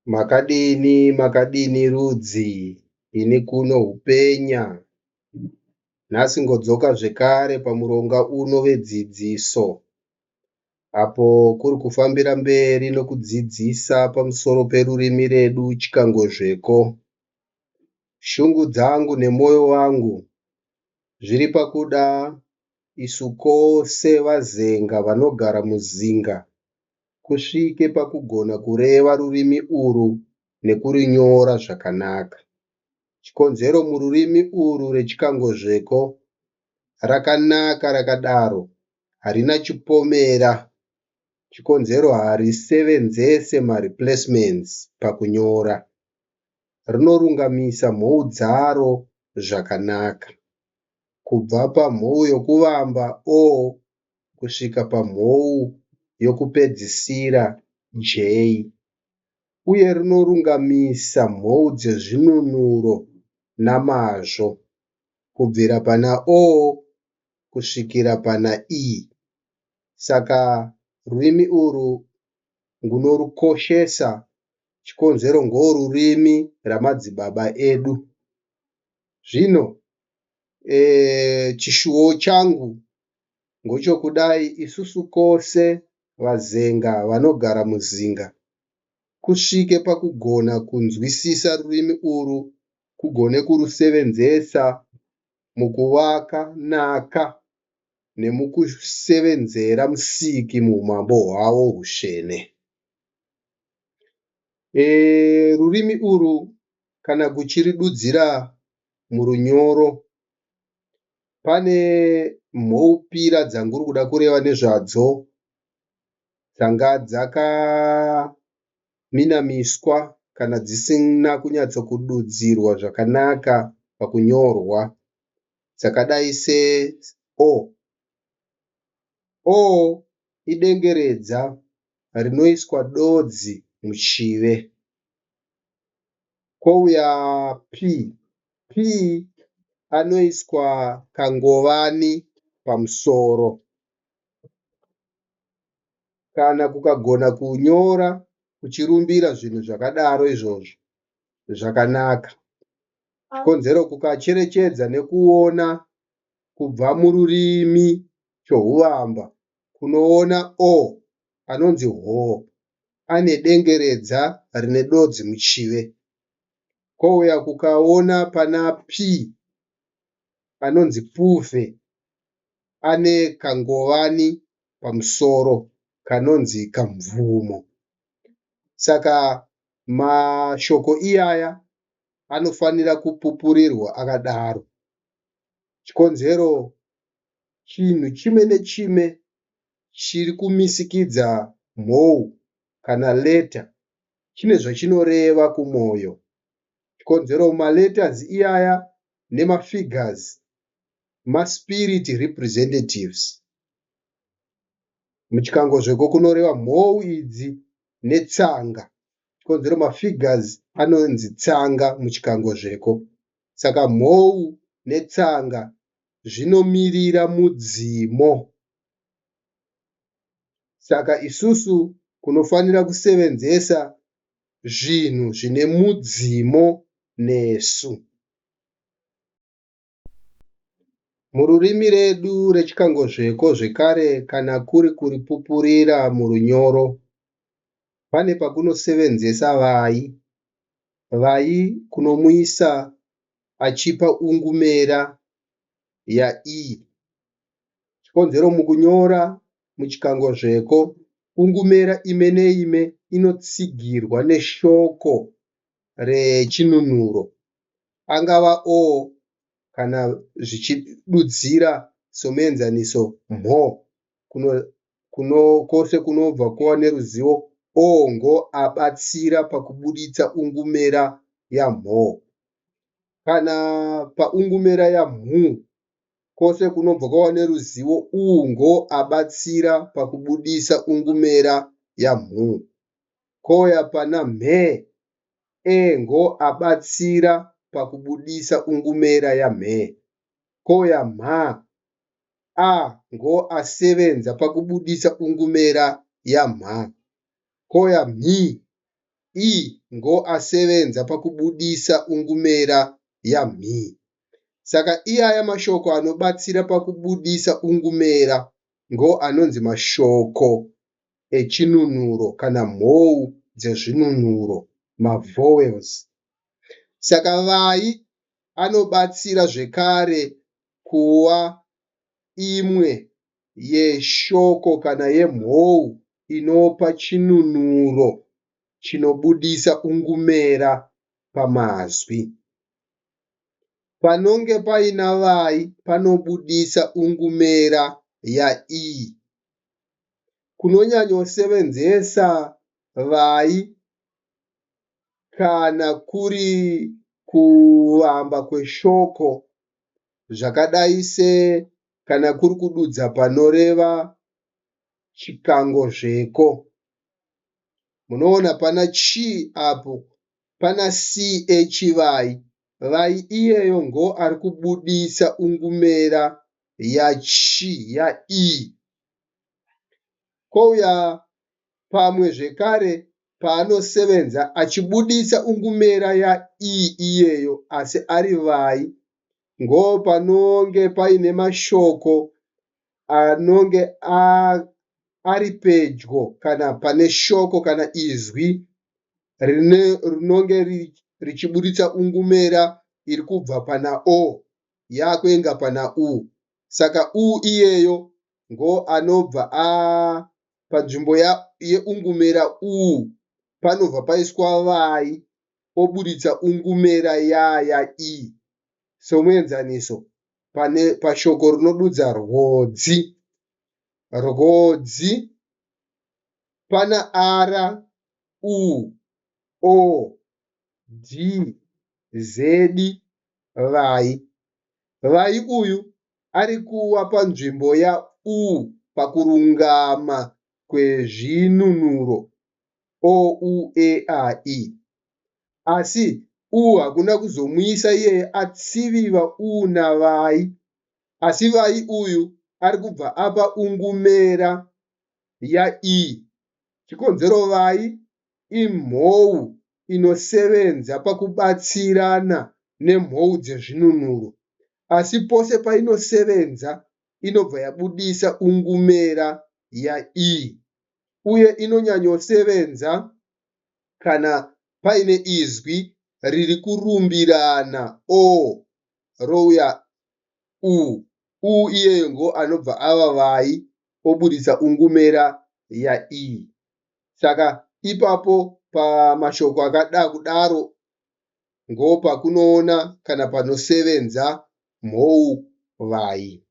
Makadini rudzi, ini kuno hupenya. Nhasi ngodzoka zvekare pamuronga uno wedzidziso. Apo kuri kufambira mberi nokudzidzisa pamusoro perurimi redu chikangozveko. Shungu dzangu nemwoyo wangu zviri pakuda isu kose vazenga vanogara muzinga kusvike pakugona kureva rurimi uru nekurinyora zvakanaka. Chikonzero mururimi uru rechikangozveko rakanaka rakadaro, harina chipomera. Chikonzero harisevenzese mareplacements pakunyora. Rinorungamisa mhou dzaro zvakanaka. Kubva pamhou yokuvamba O kusvika pamhou yokupedzisira J. Uye rinorungamisa mhou dzezvinunuro namazvo. Kubvira pana O kusvikira pana E. Saka rurimi uru ngunorukoshesa. Chikonzero ngorurimi ramadzibaba edu. Zvino chishuwo changu ngochokudai isusu kose vazenga vanogara muzinga kusvike pakugona kunzwisisa rurimi uru, kugone kurusevenzesa mukuvaka nhaka nemukusevenzera Musiki muumambo hwavo hutsvene. Rurimi uru kana kuchiridudzira murunyoro, pane mhoupira dzanguri kuda kureva nezvadzo dzanga dzakaminamiswa kana dzisina kunyatsokududzirwa zvakanaka pakunyorwa, dzakadai se O. O idengeredza rinoiswa dodzi muchive. Kouya P. P anoiswa kangovani pamusoro. Kana kukagona kunyora kuchirumbira zvinhu zvakadaro izvozvo zvakanaka. Chikonzero kukacherechedza nekuona kubva mururimi chohuvamba kunoona O anonzi ho ane dengeredza rine dodzi muchive. Kouya kukaona pana P anonzi pufe ane kangovani pamusoro kanonzi kamvumo. Saka mashoko iyaya anofanira kupupurirwa akadaro. Chikonzero chinhu chimwe nechimwe chiri kumisikidza mhou kana leta chine zvachinoreva kumwoyo. Chikonzero maletters iyaya nemafigures maspirit representatives. Muchikangozveko kunoreva mhou idzi netsanga. Chikonzero mafigures anonzi tsanga muchikangozveko. Saka mhou netsanga zvinomirira mudzimo. Saka isusu kunofanira kusevenzesa zvinhu zvine mudzimo nesu. Mururimi redu rechikangozveko zvekare kana kuri kuripupurira murunyoro, pane pakunosevenzesa vai. Vai kunomuisa achipa ungumera yaE. Chikonzero mukunyora muchikangozveko ungumera ime neime inotsigirwa neshoko rechinunuro. Angava O kana zvichidudzira somuenzaniso mho. Kwose kunobva kuva neruzivo O ngoabatsira pakubuditsa ungumera yamho. Kana paungumera yamhu kwose kunobva kwava neruzivo U ngoabatsira pakubudisa ungumera yamhu. Kouya pana mhe E ngoabatsira pakubudisa ungumera yamhe. Kouya mha A ngoasevenza pakubudisa ungumera yamha. Kouya mhi I ngo asevenza pakubudisa ungumera yamhi. Saka iyaya mashoko anobatsira pakubudisa ungumera ngo anonzi mashoko echinunuro kana mhou dzezvinunuro, mavowels. Saka vai anobatsira zvekare kuva imwe yeshoko kana yemhou inopa chinunuro chinobudisa ungumera pamazwi. Panonge paina vai panobudisa ungumera yaI. Kunonyanyosevenzesa vai kana kuri kuvamba kweshoko zvakadai kana kuri kududza panoreva chikangozveko. Munoona pana chi apo pana ch vai. Vai iyeyo ngo ari kubudisa ungumera yachi yaI. Kouya pamwe zvekare paanosevenza achibudisa ungumera yaI iyeyo asi ari vai, ngo panonge paine mashoko anonge ari pedyo kana pane shoko kana izwi rinonge richibudisa ungumera iri kubva pana O yakuenga pana U. Saka U iyeyo ngo anobva panzvimbo yeungumera U panobva paiswa vai obudisa ungumera yaI. Somuenzaniso, pashoko rinodudza rwodzi. Rwodzi pana R, U, O, D, Z, vai. Vai uyu ari kuva panzvimbo yaU pakurungama kwezvinunuro O, U, E, A, I. Asi U hakuna kuzomuisa iyeye atsiviva U navai. Asi vai uyu ari kubva apa ungumera yaI. Chikonzero vai imhou inosevenza pakubatsirana nemhou dzezvinunuro. Asi pose painosevenza inobva yabudisa ungumera yaI. Uye inonyanyosevenza kana paine izwi riri kurumbirana O rouya U. U iyeyo ngo anobva ava vai obudisa ungumera yaI. Saka ipapo pamashoko akada kudaro ngo pakunoona kana panosevenza mhou vai.